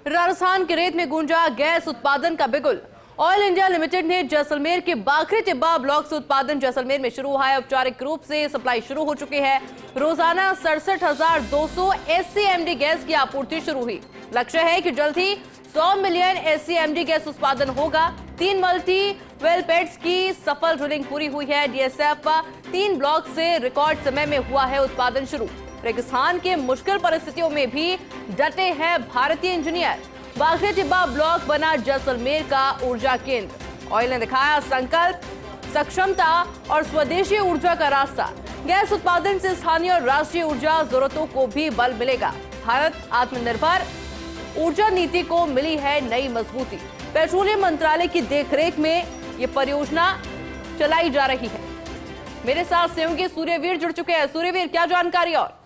राजस्थान के रेत में गूंजा गैस उत्पादन का बिगुल। ऑयल इंडिया लिमिटेड ने जैसलमेर के बाखरी टिब्बा ब्लॉक से उत्पादन जैसलमेर में शुरू हुआ है। औपचारिक रूप से सप्लाई शुरू हो चुकी है। रोजाना 67,200 SCMD गैस की आपूर्ति शुरू हुई। लक्ष्य है कि जल्द ही 100 मिलियन SCMD गैस उत्पादन होगा। 3 मल्टी वेल पेड्स की सफल ड्रिलिंग पूरी हुई है। DSF 3 ब्लॉक से रिकॉर्ड समय में हुआ है उत्पादन शुरू। रेगिस्तान के मुश्किल परिस्थितियों में भी डटे हैं भारतीय इंजीनियर। बाखरी टिब्बा ब्लॉक बना जैसलमेर का ऊर्जा केंद्र। ऑयल ने दिखाया संकल्प, सक्षमता और स्वदेशी ऊर्जा का रास्ता। गैस उत्पादन से स्थानीय और राष्ट्रीय ऊर्जा जरूरतों को भी बल मिलेगा। भारत आत्मनिर्भर ऊर्जा नीति को मिली है नई मजबूती। पेट्रोलियम मंत्रालय की देखरेख में ये परियोजना चलाई जा रही है। मेरे साथ सहयोगी सूर्यवीर जुड़ चुके हैं। सूर्यवीर, क्या जानकारी? और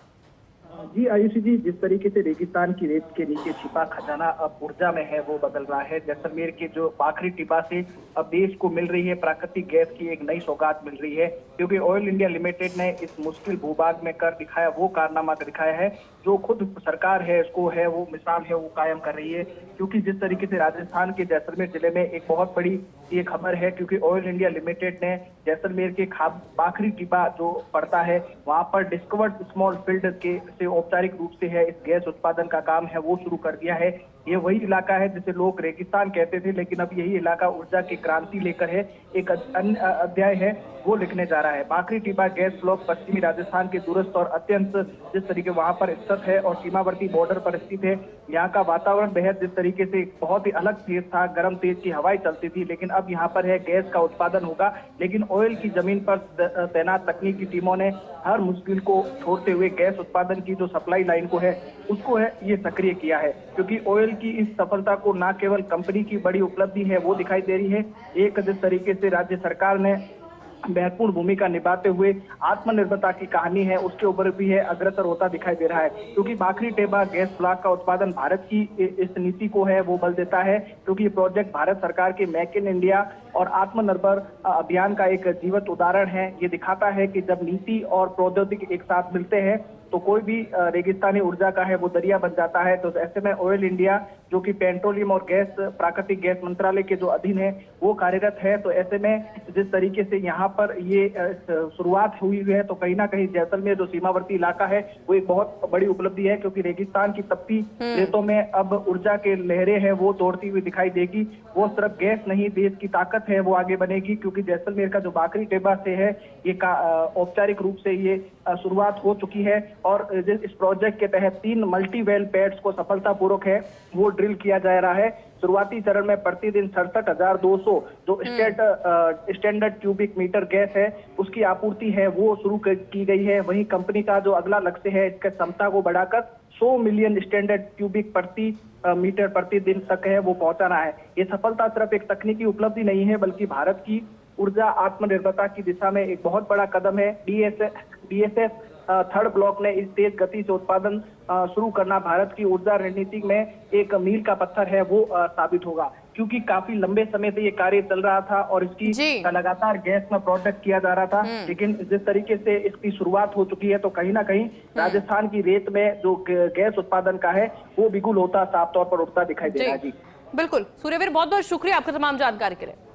जी आयुषी जी, जिस तरीके से रेगिस्तान की रेत के नीचे छिपा खजाना अब ऊर्जा में है वो बदल रहा है। जैसलमेर के जो बाखरी टिब्बा से अब देश को मिल रही है प्राकृतिक गैस की एक नई सौगात मिल रही है, क्योंकि ऑयल इंडिया लिमिटेड ने इस मुश्किल भूभाग में कर दिखाया, वो कारनामा दिखाया है जो खुद सरकार है इसको है वो मिसाल है वो कायम कर रही है। क्योंकि जिस तरीके से राजस्थान के जैसलमेर जिले में एक बहुत बड़ी ये खबर है, क्योंकि ऑयल इंडिया लिमिटेड ने जैसलमेर के बाखरी टिब्बा जो पड़ता है वहां पर डिस्कवर्ड स्मॉल फील्ड के से औपचारिक रूप से है इस गैस उत्पादन का काम है वो शुरू कर दिया है। ये वही इलाका है जिसे लोग रेगिस्तान कहते थे, लेकिन अब यही इलाका ऊर्जा की क्रांति लेकर है एक अन्य अध्याय है वो लिखने जा रहा है। बाखरी टिब्बा गैस ब्लॉक पश्चिमी राजस्थान के दूरस्थ और अत्यंत जिस तरीके वहां पर स्थित है और सीमावर्ती बॉर्डर पर स्थित है। यहाँ का वातावरण बेहद जिस तरीके से बहुत ही अलग तेज था, गर्म तेज की हवाएं चलती थी, लेकिन अब यहाँ पर है गैस का उत्पादन होगा। लेकिन ऑयल की जमीन पर तैनात तकनीकी टीमों ने हर मुश्किल को छोड़ते हुए गैस उत्पादन की जो सप्लाई लाइन को है उसको है ये सक्रिय किया है। क्योंकि ऑयल की इस सफलता को न केवल कंपनी की बड़ी उपलब्धि है वो दिखाई दे रही है, एक जिस तरीके से राज्य सरकार ने महत्वपूर्ण भूमिका निभाते हुए आत्मनिर्भरता की कहानी है उसके ऊपर भी है अग्रसर होता दिखाई दे रहा है। क्योंकि बाखरी टिब्बा गैस ब्लॉक का उत्पादन भारत की इस नीति को है वो बल देता है, क्योंकि ये प्रोजेक्ट भारत सरकार के मेक इन इंडिया और आत्मनिर्भर अभियान का एक जीवंत उदाहरण है। ये दिखाता है कि जब नीति और प्रौद्योगिकी एक साथ मिलते हैं तो कोई भी रेगिस्तानी ऊर्जा का है वो दरिया बन जाता है। तो ऐसे में ऑयल इंडिया जो कि पेट्रोलियम और गैस प्राकृतिक गैस मंत्रालय के जो अधीन है वो कार्यरत है। तो ऐसे में जिस तरीके से यहाँ पर ये शुरुआत हुई है तो कहीं ना कहीं जैसलमेर जो सीमावर्ती इलाका है वो एक बहुत बड़ी उपलब्धि है, क्योंकि रेगिस्तान की तपती रेतों में अब ऊर्जा के लहरें हैं वो दौड़ती हुई दिखाई देगी। वो सिर्फ गैस नहीं, देश की ताकत है वो आगे बनेगी। क्योंकि जैसलमेर का जो बाखरी टिब्बा से है ये औपचारिक रूप से ये शुरुआत हो चुकी है और इस प्रोजेक्ट के तहत 3 मल्टी वेल पैड्स को सफलतापूर्वक है वो ड्रिल किया जा रहा है। शुरुआती चरण में प्रतिदिन 67,200 जो स्टैंडर्ड क्यूबिक मीटर गैस है उसकी आपूर्ति है वो शुरू की गई है। वहीं कंपनी का जो अगला लक्ष्य है इसका क्षमता को बढ़ाकर 100 मिलियन स्टैंडर्ड क्यूबिक प्रति मीटर प्रतिदिन तक है वो पहुंचाना है। ये सफलता सिर्फ एक तकनीकी उपलब्धि नहीं है बल्कि भारत की ऊर्जा आत्मनिर्भरता की दिशा में एक बहुत बड़ा कदम है। DSF 3rd ब्लॉक ने इस तेज गति से उत्पादन शुरू करना भारत की ऊर्जा रणनीति में एक मील का पत्थर है वो साबित होगा। क्योंकि काफी लंबे समय से ये कार्य चल रहा था और इसकी लगातार गैस में प्रोजेक्ट किया जा रहा था, लेकिन जिस तरीके से इसकी शुरुआत हो चुकी है तो कहीं ना कहीं राजस्थान की रेत में जो गैस उत्पादन का है वो बिगुल होता साफ तौर पर उठता दिखाई दे रहा है। जी बिल्कुल सूर्यवीर, बहुत बहुत शुक्रिया आपका तमाम जानकारी के लिए।